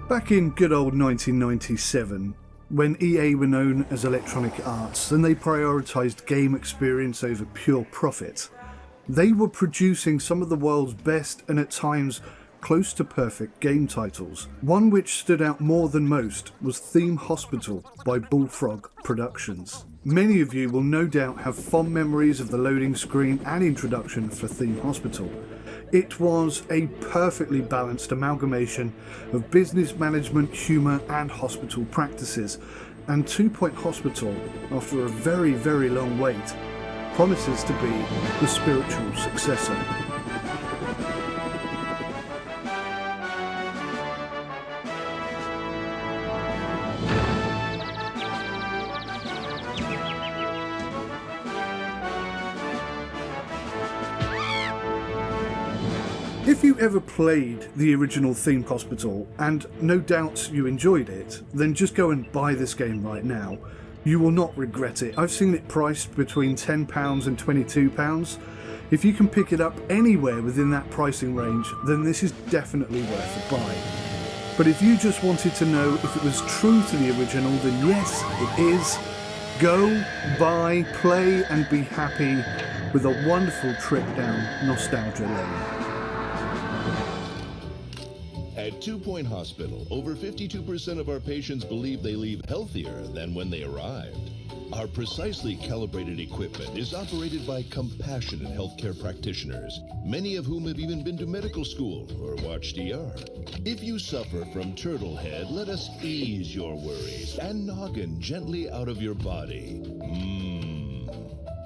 Back in good old 1997, when EA were known as Electronic Arts and they prioritised game experience over pure profit, they were producing some of the world's best and at times close to perfect game titles. One which stood out more than most was Theme Hospital by Bullfrog Productions. Many of you will no doubt have fond memories of the loading screen and introduction for Theme Hospital. It was a perfectly balanced amalgamation of business management, humour and hospital practices, and 2 Point Hospital, after a very, very long wait, promises to be the spiritual successor. If you ever played the original Theme Hospital, and no doubt you enjoyed it, then just go and buy this game right now. You will not regret it. I've seen it priced between £10 and £22. If you can pick it up anywhere within that pricing range, then this is definitely worth a buy. But if you just wanted to know if it was true to the original, then yes, it is. Go, buy, play and be happy with a wonderful trip down nostalgia lane. At 2 Point Hospital, over 52% of our patients believe they leave healthier than when they arrived. Our precisely calibrated equipment is operated by compassionate healthcare practitioners, many of whom have even been to medical school or watched ER. If you suffer from turtle head, let us ease your worries and noggin gently out of your body.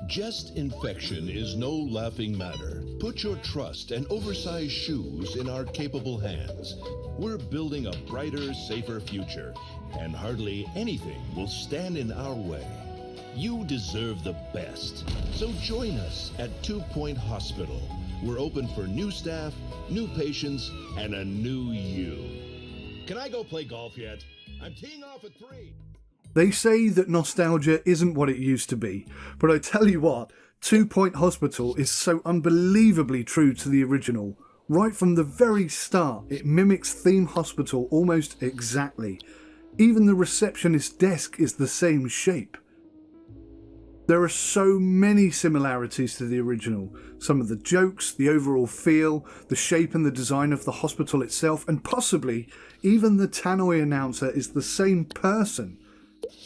Chest infection is no laughing matter. Put your trust and oversized shoes in our capable hands. We're building a brighter, safer future, and hardly anything will stand in our way. You deserve the best. So join us at 2 Point Hospital. We're open for new staff, new patients, and a new you. Can I go play golf yet? I'm teeing off at 3. They say that nostalgia isn't what it used to be, but I tell you what, 2 Point Hospital is so unbelievably true to the original. Right from the very start, it mimics Theme Hospital almost exactly. Even the receptionist's desk is the same shape. There are so many similarities to the original. Some of the jokes, the overall feel, the shape and the design of the hospital itself, and possibly even the tannoy announcer is the same person.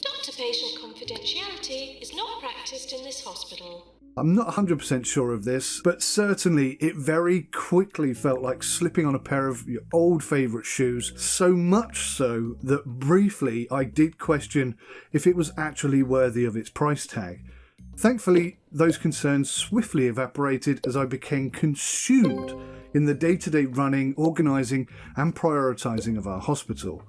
Doctor-patient confidentiality is not practiced in this hospital. I'm not 100% sure of this, but certainly it very quickly felt like slipping on a pair of your old favourite shoes, so much so that briefly I did question if it was actually worthy of its price tag. Thankfully, those concerns swiftly evaporated as I became consumed in the day-to-day running, organising and prioritising of our hospital.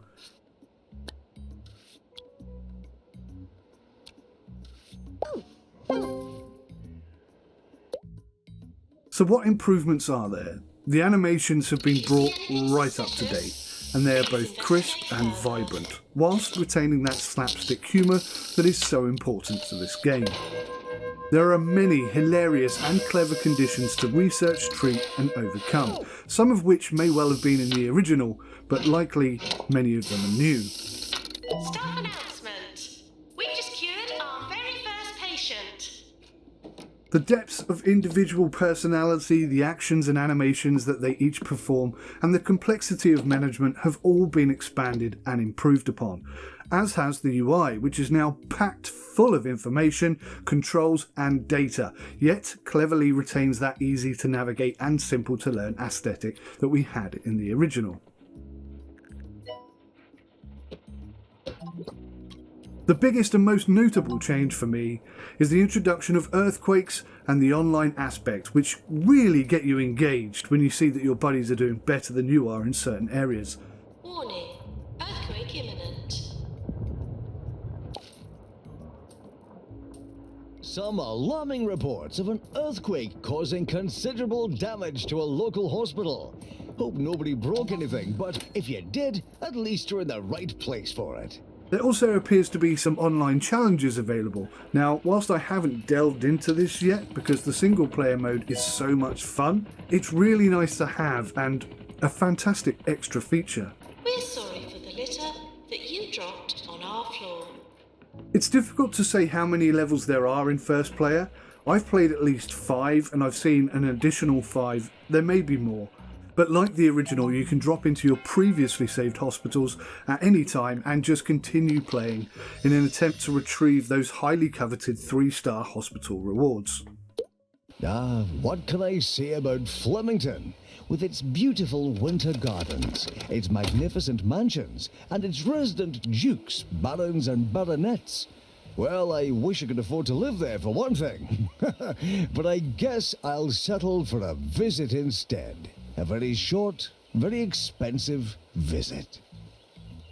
So what improvements are there? The animations have been brought right up to date, and they are both crisp and vibrant, whilst retaining that slapstick humour that is so important to this game. There are many hilarious and clever conditions to research, treat and overcome, some of which may well have been in the original, but likely many of them are new. Staff announcement. We've just cured our very first patient. The depths of individual personality, the actions and animations that they each perform, and the complexity of management have all been expanded and improved upon, as has the UI, which is now packed full of information, controls and data, yet cleverly retains that easy to navigate and simple to learn aesthetic that we had in the original. The biggest and most notable change for me is the introduction of earthquakes and the online aspect, which really get you engaged when you see that your buddies are doing better than you are in certain areas. Warning. Earthquake imminent. Some alarming reports of an earthquake causing considerable damage to a local hospital. Hope nobody broke anything, but if you did, at least you're in the right place for it. There also appears to be some online challenges available. Now, whilst I haven't delved into this yet because the single player mode is so much fun, it's really nice to have and a fantastic extra feature. We're sorry for the litter that you dropped on our floor. It's difficult to say how many levels there are in first player. I've played at least 5 and I've seen an additional 5. There may be more. But like the original, you can drop into your previously saved hospitals at any time and just continue playing in an attempt to retrieve those highly coveted 3-star hospital rewards. What can I say about Flemington? With its beautiful winter gardens, its magnificent mansions, and its resident dukes, barons and baronets. Well, I wish I could afford to live there for one thing. But I guess I'll settle for a visit instead. A very short, very expensive visit.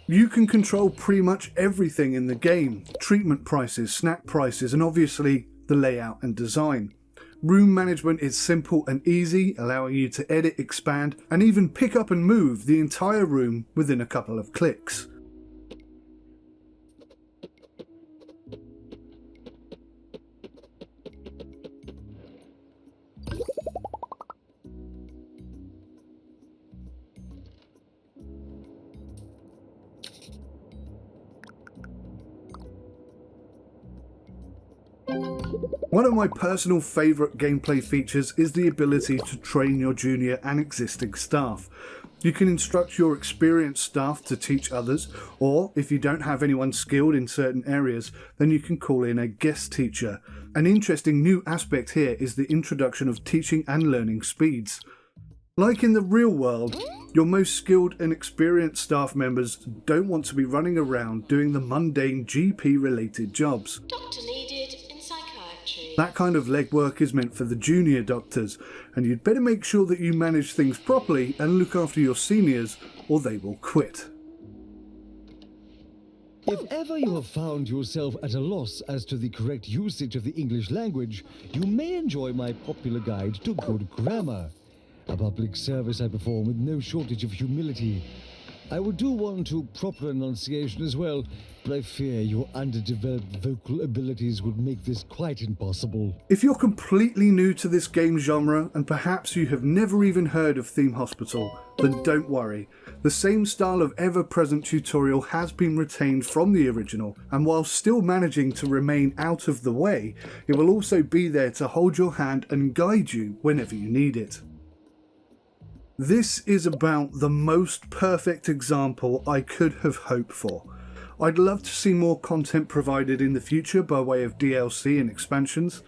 You can control pretty much everything in the game. Treatment prices, snack prices, and obviously the layout and design. Room management is simple and easy, allowing you to edit, expand, and even pick up and move the entire room within a couple of clicks. One of my personal favourite gameplay features is the ability to train your junior and existing staff. You can instruct your experienced staff to teach others, or if you don't have anyone skilled in certain areas, then you can call in a guest teacher. An interesting new aspect here is the introduction of teaching and learning speeds. Like in the real world, your most skilled and experienced staff members don't want to be running around doing the mundane GP-related jobs. Doctor needed in psychiatry. That kind of legwork is meant for the junior doctors, and you'd better make sure that you manage things properly and look after your seniors, or they will quit. If ever you have found yourself at a loss as to the correct usage of the English language, you may enjoy my popular guide to good grammar. A public service I perform with no shortage of humility. I would do one to proper enunciation as well, but I fear your underdeveloped vocal abilities would make this quite impossible. If you're completely new to this game genre, and perhaps you have never even heard of Theme Hospital, then don't worry. The same style of ever-present tutorial has been retained from the original, and while still managing to remain out of the way, it will also be there to hold your hand and guide you whenever you need it. This is about the most perfect example I could have hoped for. I'd love to see more content provided in the future by way of DLC and expansions.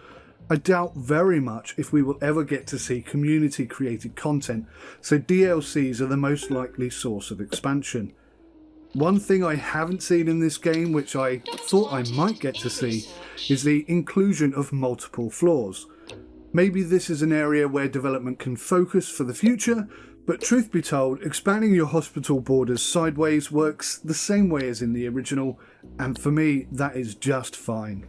I doubt very much if we will ever get to see community created content, so DLCs are the most likely source of expansion. One thing I haven't seen in this game, which I thought I might get to see, is the inclusion of multiple floors. Maybe this is an area where development can focus for the future, but truth be told, expanding your hospital borders sideways works the same way as in the original, and for me, that is just fine.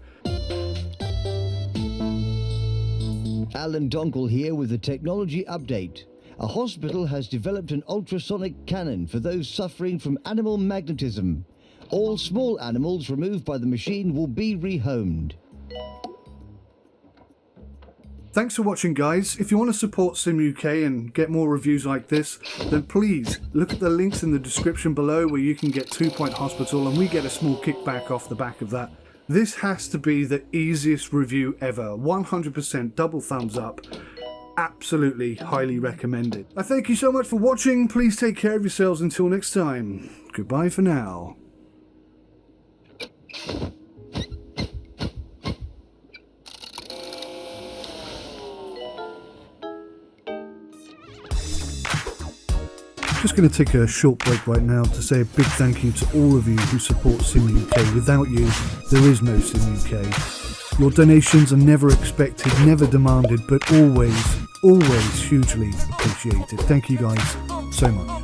Alan Donkle here with a technology update. A hospital has developed an ultrasonic cannon for those suffering from animal magnetism. All small animals removed by the machine will be rehomed. Thanks for watching, guys. If you want to support SimUK and get more reviews like this, then please look at the links in the description below where you can get 2 Point Hospital and we get a small kickback off the back of that. This has to be the easiest review ever. 100% double thumbs up. Absolutely highly recommended. I thank you so much for watching. Please take care of yourselves until next time. Goodbye for now. Just going to take a short break right now to say a big thank you to all of you who support SimUK. Without you, there is no SimUK. Your donations are never expected, never demanded, but always hugely appreciated. Thank you guys so much.